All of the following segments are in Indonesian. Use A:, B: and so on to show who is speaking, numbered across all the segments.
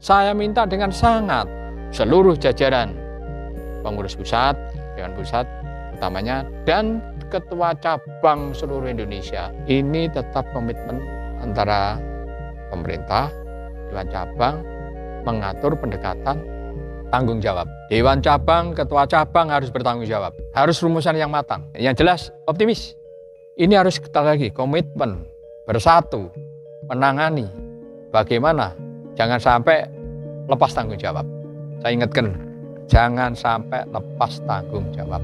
A: saya minta dengan sangat seluruh jajaran pengurus pusat, Dewan Pusat utamanya, dan ketua cabang seluruh Indonesia, ini tetap komitmen antara pemerintah, Dewan Cabang, mengatur pendekatan tanggung jawab. Dewan Cabang, ketua cabang harus bertanggung jawab. Harus rumusan yang matang. Yang jelas, optimis. Ini harus kita lagi komitmen, bersatu, menangani. Bagaimana? Jangan sampai lepas tanggung jawab. Saya ingatkan, jangan sampai lepas tanggung jawab.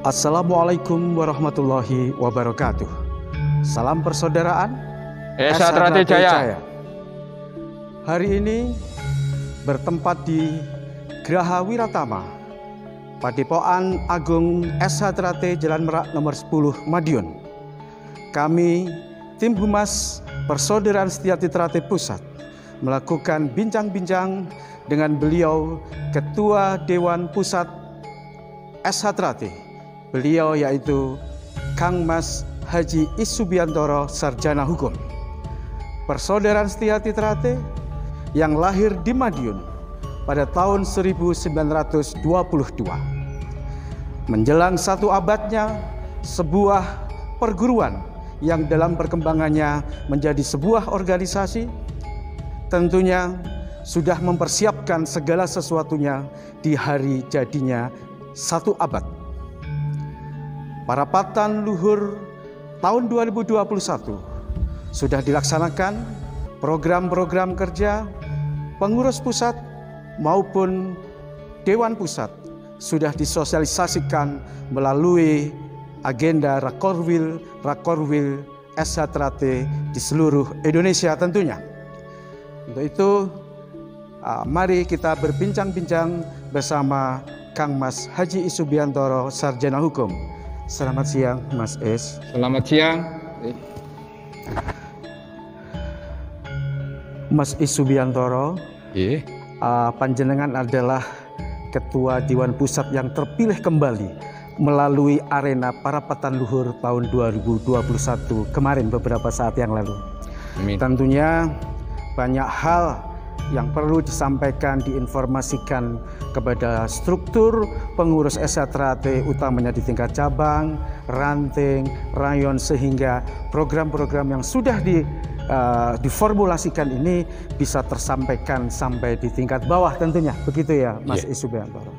B: Assalamualaikum warahmatullahi wabarakatuh. Salam persaudaraan,
A: Esa Trate Jaya.
B: Hari ini bertempat di Graha Wiratama, Padepokan Agung SH Trate Jalan Merak nomor 10 Madiun. Kami tim Humas Persaudaraan Setiati Trate Pusat melakukan bincang-bincang dengan beliau Ketua Dewan Pusat SH Trate. Beliau yaitu Kang Mas Haji Isubiantoro, Sarjana Hukum. Persaudaraan Setiati Trate yang lahir di Madiun pada tahun 1922. Menjelang satu abadnya, sebuah perguruan yang dalam perkembangannya menjadi sebuah organisasi, tentunya sudah mempersiapkan segala sesuatunya di hari jadinya satu abad. Parapatan Luhur tahun 2021 sudah dilaksanakan program-program kerja pengurus pusat maupun Dewan Pusat sudah disosialisasikan melalui agenda Rakorwil SH Trate di seluruh Indonesia tentunya. Untuk itu, mari kita berbincang-bincang bersama Kang Mas Haji Isubiantoro, Sarjana Hukum. Selamat siang, Mas Es.
A: Selamat siang.
B: Mas Isubiantoro, panjenengan adalah Ketua Dewan Pusat yang terpilih kembali melalui arena Parapatan Luhur tahun 2021 kemarin beberapa saat yang lalu.
A: Amin.
B: Tentunya banyak hal yang perlu disampaikan, diinformasikan kepada struktur pengurus SH Trate, utamanya di tingkat cabang, ranting, rayon, sehingga program-program yang sudah diformulasikan ini bisa tersampaikan sampai di tingkat bawah tentunya. Begitu ya, Mas Isubiantoro.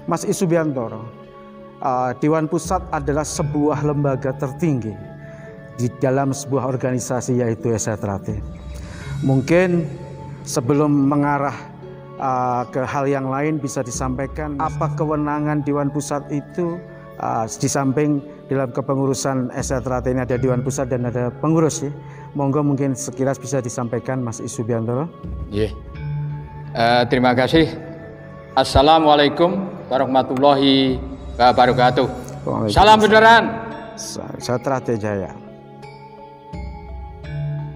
B: Mas Isubiantoro, Dewan Pusat adalah sebuah lembaga tertinggi di dalam sebuah organisasi yaitu SH Trate. Mungkin sebelum mengarah ke hal yang lain bisa disampaikan apa kewenangan Dewan Pusat itu, di samping dalam kepengurusan SH Trate ini ada Dewan Pusat dan ada pengurus ya. Monggo mungkin sekilas bisa disampaikan Mas Isubiantoro.
A: Terima kasih. Assalamualaikum warahmatullahi wabarakatuh. Salam persaudaraan.
B: SH Trate Jaya.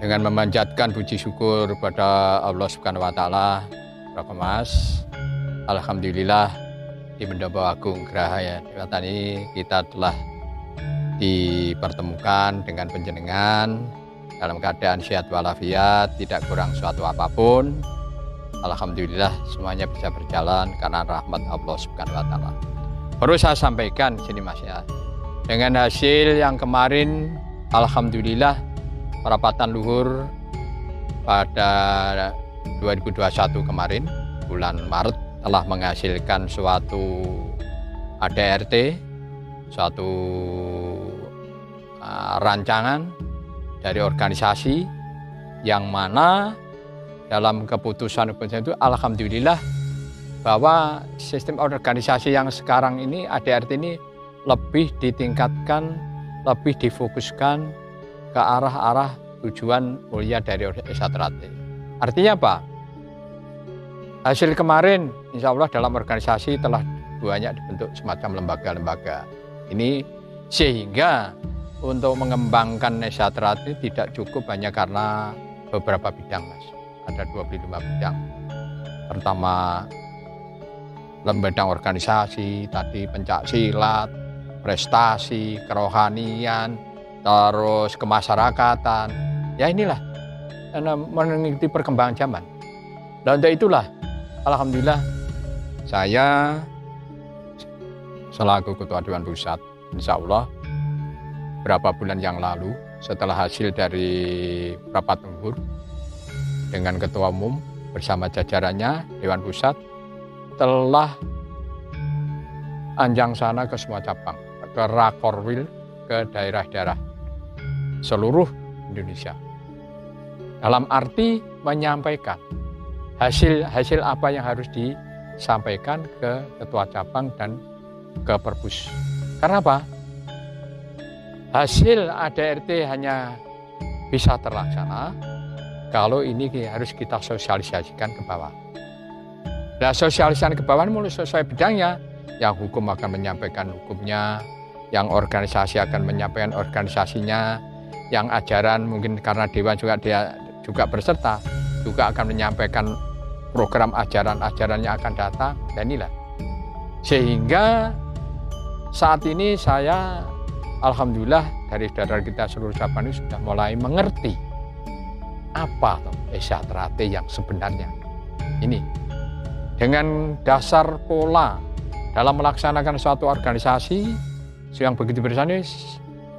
A: Dengan memanjatkan puji syukur kepada Allah Subhanahu wa taala, Bapak Mas, alhamdulillah di Pendopo Agung Gerahaya Dewa Tani kita telah dipertemukan dengan panjenengan dalam keadaan sehat walafiat, tidak kurang suatu apapun. Alhamdulillah semuanya bisa berjalan karena rahmat Allah Subhanahu wa taala. Perlu saya sampaikan di sini Mas ya. Dengan hasil yang kemarin alhamdulillah perapatan luhur pada 2021 kemarin bulan Maret telah menghasilkan suatu ADRT, suatu rancangan dari organisasi yang mana dalam keputusan itu alhamdulillah bahwa sistem organisasi yang sekarang ini ADRT ini lebih ditingkatkan, lebih difokuskan ke arah-arah tujuan mulia dari SATRATE. Artinya apa? Hasil kemarin insya Allah dalam organisasi telah banyak dibentuk semacam lembaga-lembaga. Ini sehingga untuk mengembangkan SATRATE tidak cukup hanya karena beberapa bidang Mas. Ada 25 bidang. Pertama lembaga organisasi, tadi pencak silat, prestasi, kerohanian, terus kemasyarakatan. Ya inilah mengikuti perkembangan zaman. Dan untuk itulah alhamdulillah saya selaku Ketua Dewan Pusat insya Allah berapa bulan yang lalu setelah hasil dari rapat luhur dengan Ketua Umum bersama jajarannya Dewan Pusat telah anjang sana ke semua cabang, ke Rakorwil, ke daerah-daerah seluruh Indonesia. Dalam arti menyampaikan hasil apa yang harus disampaikan ke Ketua Cabang dan ke Perpus. Karena apa? Hasil ADRT hanya bisa terlaksana kalau ini harus kita sosialisasikan ke bawah. Nah, sosialisasi ke bawah mulai sesuai bidangnya. Yang hukum akan menyampaikan hukumnya, yang organisasi akan menyampaikan organisasinya, yang ajaran mungkin karena Dewan dia juga berserta, juga akan menyampaikan program ajaran-ajarannya akan datang, dan inilah. Sehingga saat ini saya alhamdulillah dari saudara kita seluruh cabang ini sudah mulai mengerti apa SATRATE yang sebenarnya. Ini dengan dasar pola dalam melaksanakan suatu organisasi yang begitu besar ini,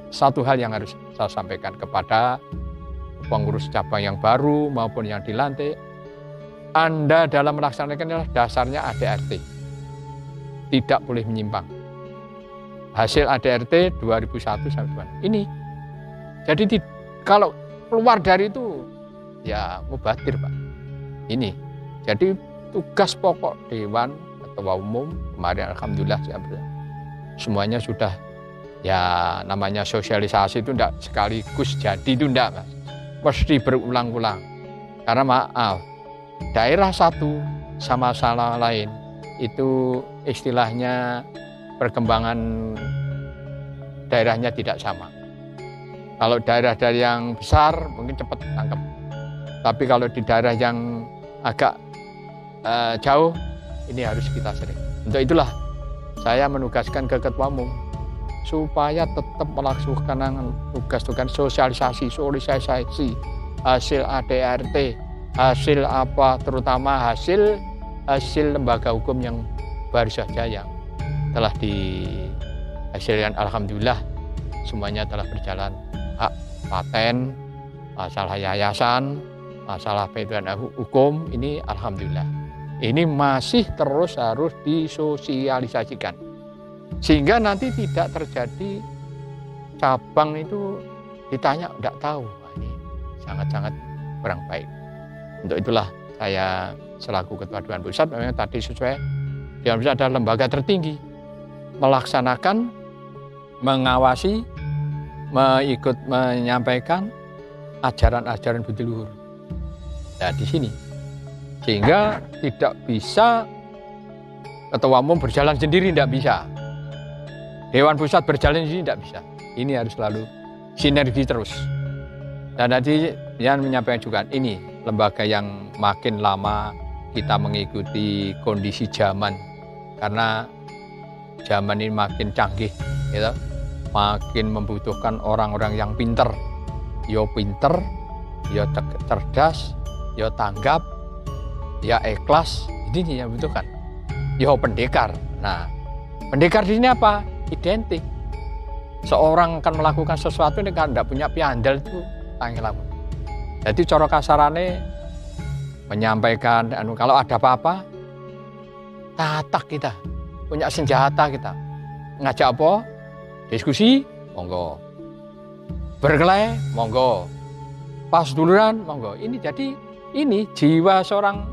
A: satu hal yang harus saya sampaikan kepada pengurus cabang yang baru maupun yang dilantik, Anda dalam melaksanakan adalah dasarnya ADRT, tidak boleh menyimpang. Hasil ADRT 2001 sampai ini. Jadi kalau keluar dari itu ya mubadir Pak. Ini. Jadi tugas pokok Dewan Ketua Umum kemarin alhamdulillah semuanya sudah ya namanya sosialisasi itu tidak sekaligus jadi itu tidak Mas. Mesti berulang-ulang. Karena maaf, daerah satu sama salah lain itu istilahnya perkembangan daerahnya tidak sama. Kalau daerah dari yang besar mungkin cepat tangkap. Tapi kalau di daerah yang agak jauh ini harus kita sering. Untuk itulah saya menugaskan ke Ketua Umum supaya tetap melaksanakan tugas-tugas sosialisasi hasil ADRT, hasil apa terutama hasil lembaga hukum yang baru saja yang telah dihasilkan. Alhamdulillah semuanya telah berjalan. Hak paten, masalah yayasan, masalah pedoman hukum ini alhamdulillah. Ini masih terus harus disosialisasikan sehingga nanti tidak terjadi cabang itu ditanya tidak tahu. Ini sangat-sangat kurang baik. Untuk itulah saya selaku Ketua Dewan Pusat memang tadi sesuai Dewan Pusat adalah lembaga tertinggi melaksanakan, mengawasi, ikut menyampaikan ajaran-ajaran budi luhur. Nah di sini sehingga tidak bisa Ketua Umum berjalan sendiri, tidak bisa. Dewan Pusat berjalan sendiri, tidak bisa. Ini harus selalu sinergi terus. Dan nanti yang menyampaikan juga ini lembaga yang makin lama kita mengikuti kondisi zaman. Karena zaman ini makin canggih, gitu. Makin membutuhkan orang-orang yang pinter, yo cerdas, yo tanggap, ya ikhlas. Ini yang dibutuhkan. Yo pendekar. Nah, pendekar di sini apa? Identik. Seorang akan melakukan sesuatu ini kan tidak punya piandal itu tanggung. Jadi cara kasarane menyampaikan, kalau ada apa-apa, tatak kita, punya senjata kita. Ngajak apa? Diskusi, monggo. Berkelahi, monggo. Pas duluran, monggo. Ini jadi ini jiwa seorang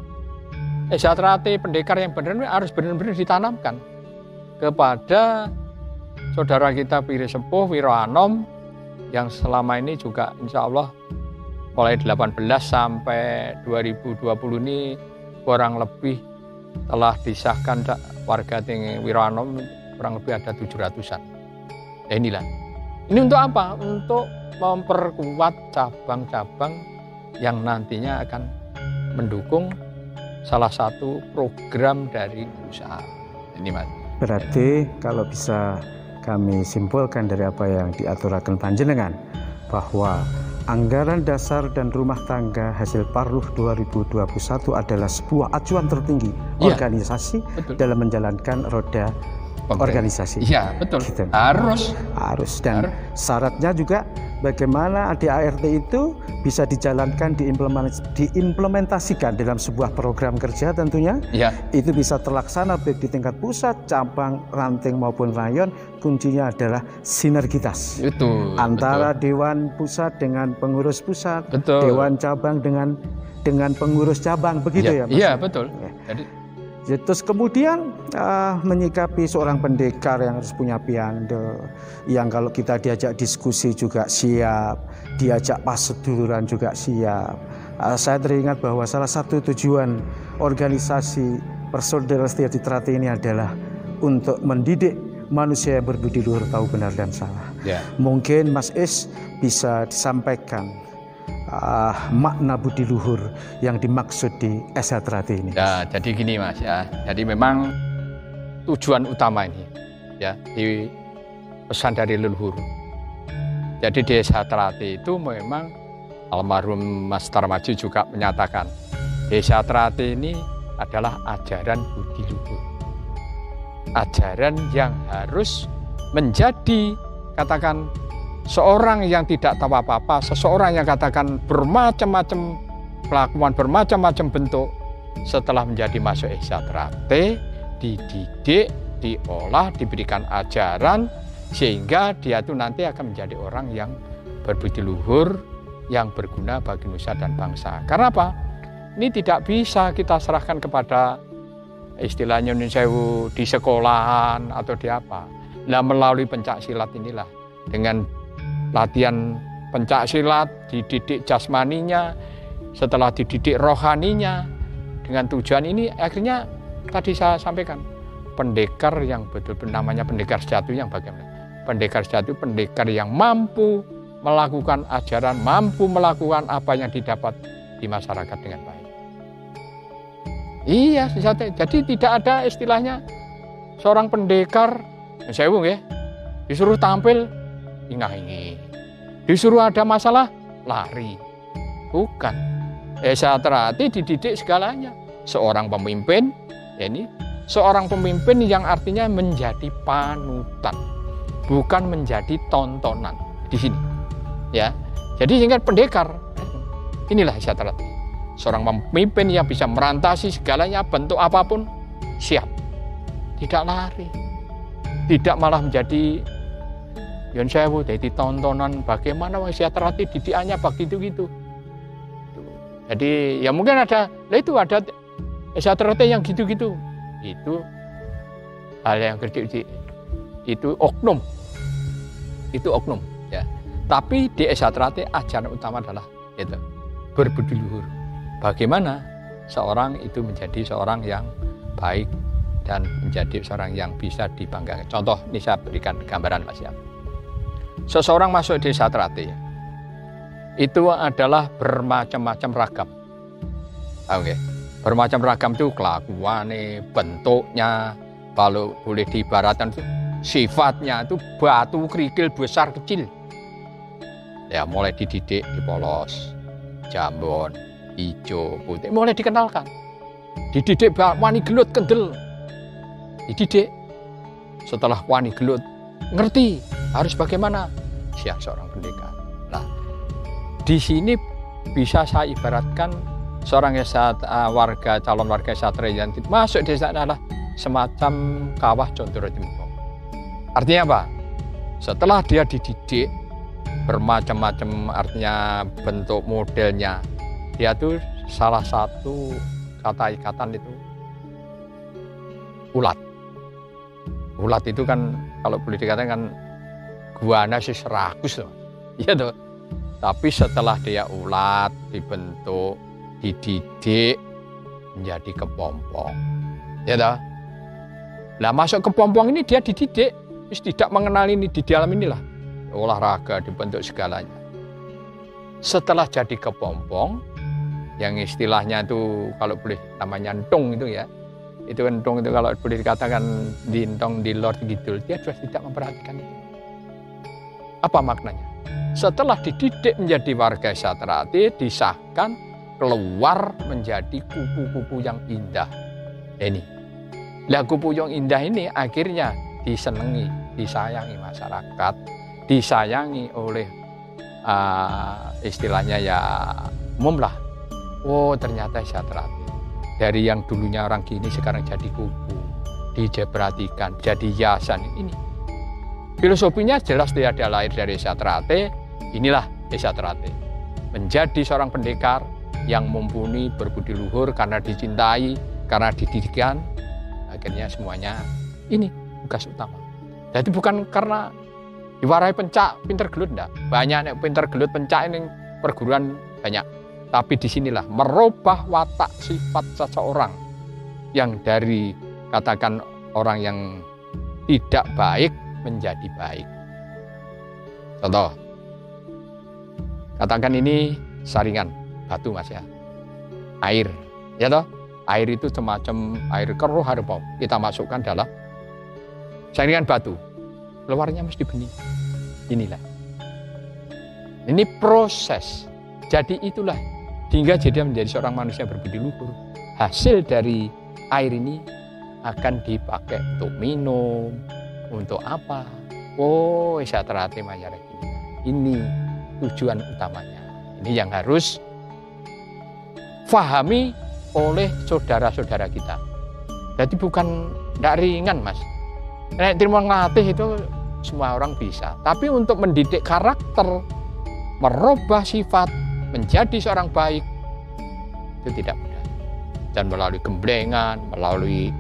A: Esatrate pendekar yang benar harus benar-benar ditanamkan kepada saudara kita Piri Sepuh Wiro Anom yang selama ini juga insya Allah mulai 18 sampai 2020 ini kurang lebih telah disahkan warga Wiro Anom kurang lebih ada 700-an. Ya inilah. Ini untuk apa? Untuk memperkuat cabang-cabang yang nantinya akan mendukung salah satu program dari usaha. Ini Mas.
B: Berarti kalau bisa kami simpulkan dari apa yang diaturaken panjenengan bahwa anggaran dasar dan rumah tangga hasil Parluh 2021 adalah sebuah acuan tertinggi organisasi dalam menjalankan roda organisasi.
A: Iya, betul.
B: Gitu. Harus dan syaratnya juga bagaimana ADART itu bisa dijalankan, diimplementasikan dalam sebuah program kerja tentunya.
A: Ya.
B: Itu bisa terlaksana baik di tingkat pusat, cabang, ranting maupun rayon. Kuncinya adalah sinergitas.
A: Itu.
B: Antara Dewan Pusat dengan pengurus pusat,
A: betul.
B: Dewan Cabang dengan pengurus cabang, begitu ya Mas?
A: Iya, betul.
B: Terus kemudian menyikapi seorang pendekar yang harus punya piando, yang kalau kita diajak diskusi juga siap, diajak paseduluran juga siap. Saya teringat bahwa salah satu tujuan organisasi Persaudaraan Sejahtera ini adalah untuk mendidik manusia yang berbudi luhur, tahu benar dan salah.
A: Ya.
B: Mungkin Mas Is bisa disampaikan makna budi luhur yang dimaksud di Esatrate ini.
A: Ya, jadi gini Mas ya. Jadi memang tujuan utama ini ya di pesan dari leluhur. Jadi di Esatrate itu memang almarhum Mas Tarmaji juga menyatakan Esatrate ini adalah ajaran budi luhur. Ajaran yang harus menjadi katakan seorang yang tidak tahu apa-apa, seseorang yang katakan bermacam-macam kelakuan, bermacam-macam bentuk, setelah menjadi masuk Esatrate, dididik, diolah, diberikan ajaran, sehingga dia itu nanti akan menjadi orang yang berbudi luhur, yang berguna bagi nusa dan bangsa. Karena apa? Ini tidak bisa kita serahkan kepada istilahnya Sewu di sekolahan atau di apa. Nah, melalui pencak silat inilah dengan latihan pencak silat, dididik jasmaninya, setelah dididik rohaninya, dengan tujuan ini akhirnya tadi saya sampaikan pendekar yang betul-betul namanya pendekar sejati yang bagaimana? Pendekar sejati, pendekar yang mampu melakukan ajaran, mampu melakukan apa yang didapat di masyarakat dengan baik. Iya, jadi tidak ada istilahnya seorang pendekar, saya disuruh tampil ingah-ingih, disuruh ada masalah lari, bukan. Esatrate dididik segalanya. Seorang pemimpin, ini seorang pemimpin yang artinya menjadi panutan, bukan menjadi tontonan di sini. Ya, jadi sehingga pendekar inilah Esatrate. Seorang pemimpin yang bisa merantasi segalanya, bentuk apapun siap, tidak lari, tidak malah menjadi Yon Sewu jadi tontonan bagaimana Esatrate didikannya begitu gitu. Jadi ya mungkin ada Esatrate yang gitu-gitu. Itu hal yang kecil, itu oknum. Itu oknum ya. Tapi di Esatrate ajaran utama adalah itu berbudi luhur. Bagaimana seorang itu menjadi seorang yang baik dan menjadi seorang yang bisa dibanggakan. Contoh ini saya berikan gambaran Mas ya. Seseorang masuk di Esatrate itu adalah bermacam-macam ragam. Oke. Bermacam ragam itu kelakuannya, bentuknya, kalau boleh diibaratkan itu sifatnya itu batu kerikil besar kecil. Ya mulai dididik, dipolos, jambon, hijau, putih, mulai dikenalkan. Dididik wani gelut kendel. Dididik. Setelah wani gelut, ngerti harus bagaimana siap seorang pendekar. Nah, di sini bisa saya ibaratkan seorang warga calon warga satria yang masuk desa adalah semacam kawah Condro Jempol. Artinya apa? Setelah dia dididik bermacam-macam, artinya bentuk modelnya, dia tuh salah satu kata ikatan itu ulat. Ulat itu kan kalau boleh dikatakan kan guana sis rakus loh. Iya tuh. Tapi setelah dia ulat dibentuk, dididik menjadi kepompong. Ya toh. Nah, masuk kepompong ini dia dididik, tidak mengenal ini di dalam inilah. Olahraga dibentuk segalanya. Setelah jadi kepompong, yang istilahnya itu kalau boleh namanya entung itu ya. Itu entung itu kalau boleh dikatakan dintong di Lord Kidul, dia sudah tidak memperhatikan itu. Apa maknanya? Setelah dididik menjadi warga Satrate, disahkan keluar menjadi kupu-kupu yang indah. Ini. Lah kupu yang indah ini akhirnya disenangi, disayangi masyarakat, disayangi oleh istilahnya ya umum lah. Oh ternyata Satrate dari yang dulunya orang gini sekarang jadi kupu, diperhatikan, jadi hiasan ini. Filosofinya jelas dia ada lahir dari Satrate, inilah Satrate. Menjadi seorang pendekar yang mumpuni, berbudi luhur karena dicintai, karena dididikan, akhirnya semuanya ini tugas utama. Jadi bukan karena diwarai pencak, pinter gelut enggak. Banyak pinter gelut pencak ini perguruan banyak. Tapi disinilah merubah watak sifat seseorang yang dari katakan orang yang tidak baik menjadi baik. Contoh, katakan ini saringan batu mas ya, air, ya toh, air itu semacam air keruh harimau. Kita masukkan dalam saringan batu, keluarnya mesti bening. Inilah, ini proses. Jadi itulah hingga jadi menjadi seorang manusia berbudi luhur. Hasil dari air ini akan dipakai untuk minum, untuk apa? Oh, Satrate Mayar ini tujuan utamanya. Ini yang harus fahami oleh saudara-saudara kita. Jadi bukan tidak ringan mas. Nek terima ngelatih itu semua orang bisa. Tapi untuk mendidik karakter, merubah sifat, menjadi seorang baik itu tidak mudah. Dan melalui gemblengan, melalui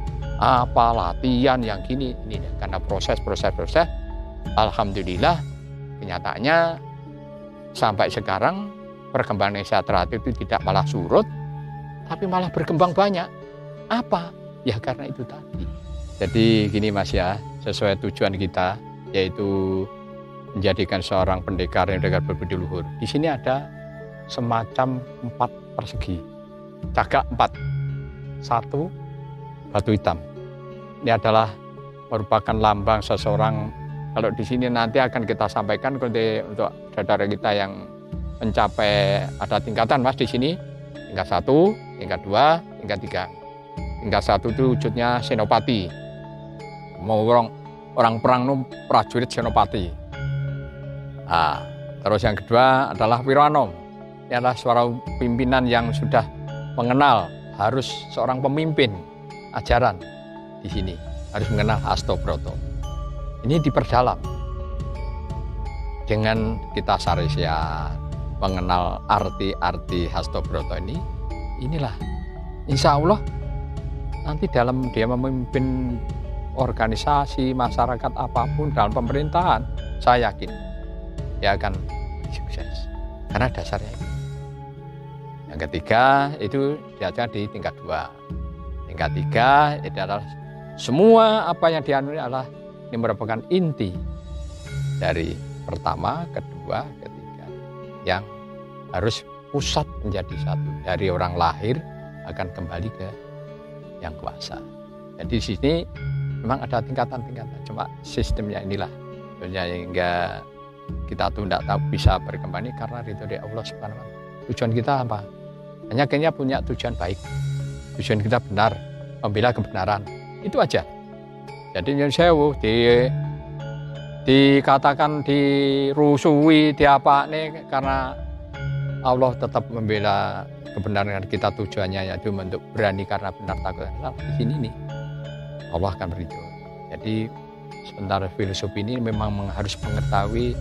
A: apa latihan yang gini ini karena proses. Alhamdulillah kenyataannya sampai sekarang perkembangan Satrate itu tidak malah surut, tapi malah berkembang banyak. Apa? Ya karena itu tadi. Jadi gini mas ya, sesuai tujuan kita yaitu menjadikan seorang pendekar yang berbudi luhur. Di sini ada semacam 4 persegi, cagak 4, 1 batu hitam. Ini adalah merupakan lambang seseorang. Kalau di sini nanti akan kita sampaikan untuk saudara kita yang mencapai ada tingkatan mas di sini, tingkat 1, tingkat 2, tingkat 3. Tingkat 1 itu wujudnya senopati, mau orang perang prajurit senopati. Nah, terus yang kedua adalah Wirwanom. Ini adalah seorang pimpinan yang sudah mengenal harus seorang pemimpin ajaran di sini, harus mengenal Hastobroto. Ini diperdalam dengan kita sarisia mengenal arti-arti Hastobroto ini. Inilah insya Allah nanti dalam dia memimpin organisasi masyarakat apapun dalam pemerintahan, saya yakin dia akan sukses karena dasarnya itu. Yang ketiga itu diajar di tingkat 2. Tingkat 3 itu adalah semua apa yang dianuri adalah ini merupakan inti dari pertama, kedua, ketiga yang harus pusat menjadi satu. Dari orang lahir akan kembali ke yang kuasa. Jadi di sini Memang ada tingkatan-tingkatan, cuma sistemnya inilah sehingga kita tuh tidak tahu bisa berkembang ini karena ridho dari Allah Subhanahu wa Ta'ala. Tujuan kita apa? Hanya kayaknya punya tujuan baik, tujuan kita benar, membela kebenaran, itu aja. Jadi nyuwun sewu dikatakan dirusui diapakne karena Allah tetap membela kebenaran kita, tujuannya yaitu untuk berani karena benar takut salah. Di sini nih Allah akan beridho. Jadi sebentar filosofi ini memang harus mengetahui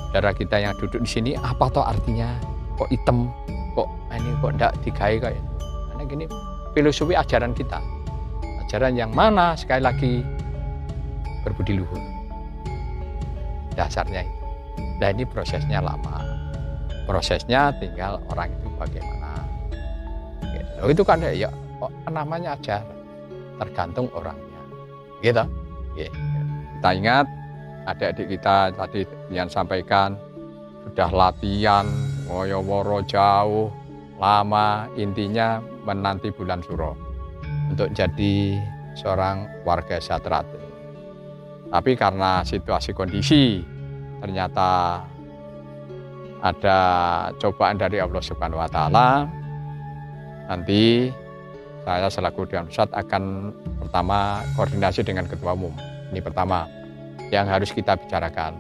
A: saudara kita yang duduk di sini apa toh artinya, kok hitam, kok ini kok enggak digawe kayak itu. Karena gini filosofi ajaran kita, ajaran yang mana sekali lagi berbudi luhur dasarnya itu. Nah ini prosesnya lama, prosesnya tinggal orang itu bagaimana gitu. Itu kan ya namanya ajaran, tergantung orangnya gitu. Kita ingat adik-adik kita tadi yang sampaikan sudah latihan woyo-woro jauh lama, intinya menanti bulan Suro untuk jadi seorang warga sejahtera. Tapi karena situasi kondisi ternyata ada cobaan dari Allah Subhanahu wa Ta'ala, nanti saya selaku Dewan Pusat akan pertama koordinasi dengan Ketua Umum. Ini pertama yang harus kita bicarakan.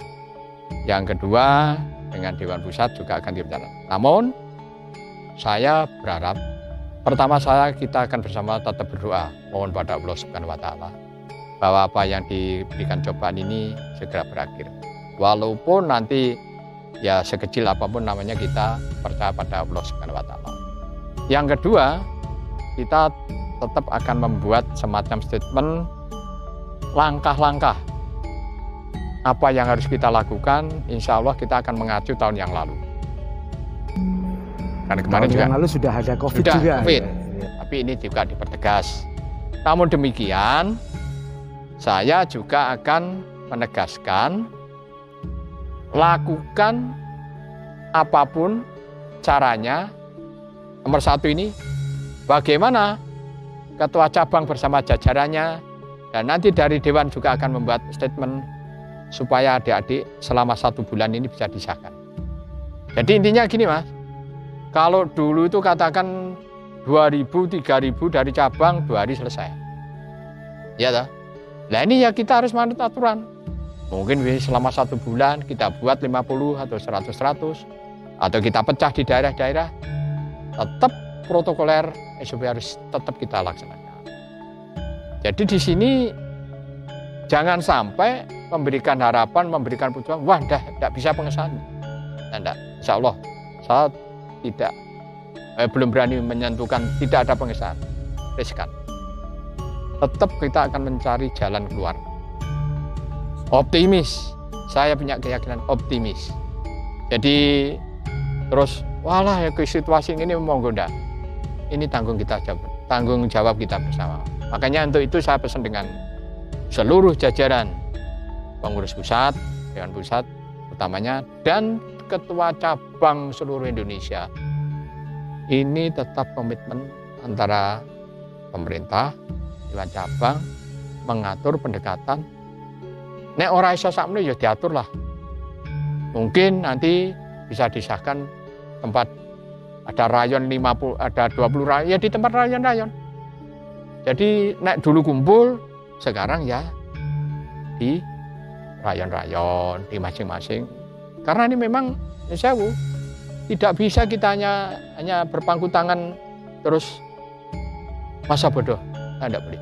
A: Yang kedua dengan Dewan Pusat juga akan dibicarakan. Namun saya berharap pertama kita akan bersama tetap berdoa mohon pada Allah Subhanahu wa Ta'ala bahwa apa yang diberikan cobaan ini segera berakhir. Walaupun nanti ya sekecil apapun namanya kita percaya pada Allah Subhanahu wa Ta'ala. Yang kedua, kita tetap akan membuat semacam statement langkah-langkah apa yang harus kita lakukan. Insya Allah kita akan mengacu tahun yang lalu. Karena kemarin
B: tahun
A: juga
B: yang lalu sudah ada COVID juga.
A: COVID. Tapi ini juga dipertegas. Namun demikian, saya juga akan menegaskan lakukan apapun caranya. Nomor satu ini bagaimana ketua cabang bersama jajarannya dan nanti dari Dewan juga akan membuat statement supaya adik-adik selama 1 bulan ini bisa disahkan. Jadi intinya gini Mas, kalau dulu itu katakan 2.000, 3.000 dari cabang 2 hari selesai. Ya toh? Nah ini ya kita harus manut aturan. Mungkin selama 1 bulan kita buat 50 atau 100 atau kita pecah di daerah-daerah. Tetap protokoler SOP harus tetap kita laksanakan. Jadi di sini jangan sampai memberikan harapan, memberikan pujian, wah tidak bisa pengesahan. Tidak, insya Allah saya tidak belum berani menyentuhkan tidak ada pengesahan. Riskan. Tetap kita akan mencari jalan keluar. Optimis, saya punya keyakinan optimis. Jadi terus, walah ya ke situasi ini monggo ndak. Ini tanggung jawab kita bersama. Makanya untuk itu saya pesan dengan seluruh jajaran pengurus pusat, Dewan Pusat utamanya dan ketua cabang seluruh Indonesia. Ini tetap komitmen antara pemerintah, Dewan cabang mengatur pendekatan. Nek ora iso sakmene ya diatur lah. Mungkin nanti bisa disahkan tempat ada rayon 50, ada 20 rayon ya di tempat rayon-rayon. Jadi nek dulu kumpul, sekarang ya di rayon-rayon di masing-masing. Karena ini memang sewu, tidak bisa kita hanya berpangku tangan terus masa bodoh. Tidak boleh.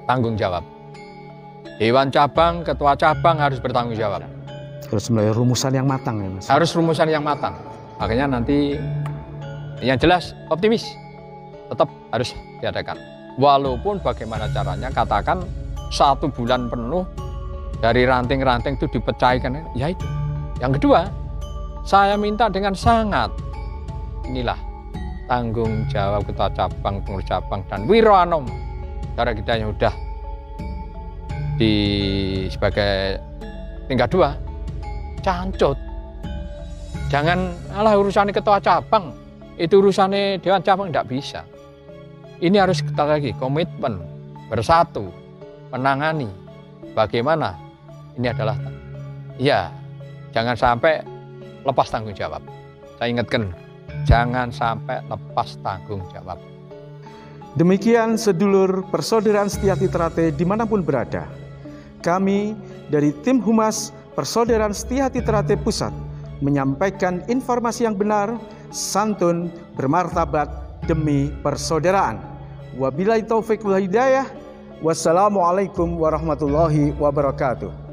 A: Tanggung jawab. Dewan cabang, ketua cabang harus bertanggung jawab.
B: Harus melalui rumusan yang matang ya Mas.
A: Harus rumusan yang matang. Makanya nanti yang jelas optimis tetap harus diadakan. Walaupun bagaimana caranya, katakan 1 bulan penuh dari ranting-ranting itu dipecahkan, ya itu. Yang kedua, saya minta dengan sangat, inilah tanggung jawab ketua cabang, pengurus cabang, dan Wiro Anom, cara kita yang sudah sebagai tingkat 2, cancut. Jangan urusannya ketua cabang, itu urusannya Dewan cabang, tidak bisa. Ini harus kita lagi komitmen bersatu menangani bagaimana ini adalah ya jangan sampai lepas tanggung jawab. Saya ingatkan, jangan sampai lepas tanggung jawab.
B: Demikian sedulur persaudaraan Setia Trate dimanapun berada. Kami dari tim Humas Persaudaraan Setia Trate Pusat menyampaikan informasi yang benar, santun, bermartabat demi persaudaraan. Wabillahi taufiq wal hidayah. Wassalamualaikum warahmatullahi wabarakatuh.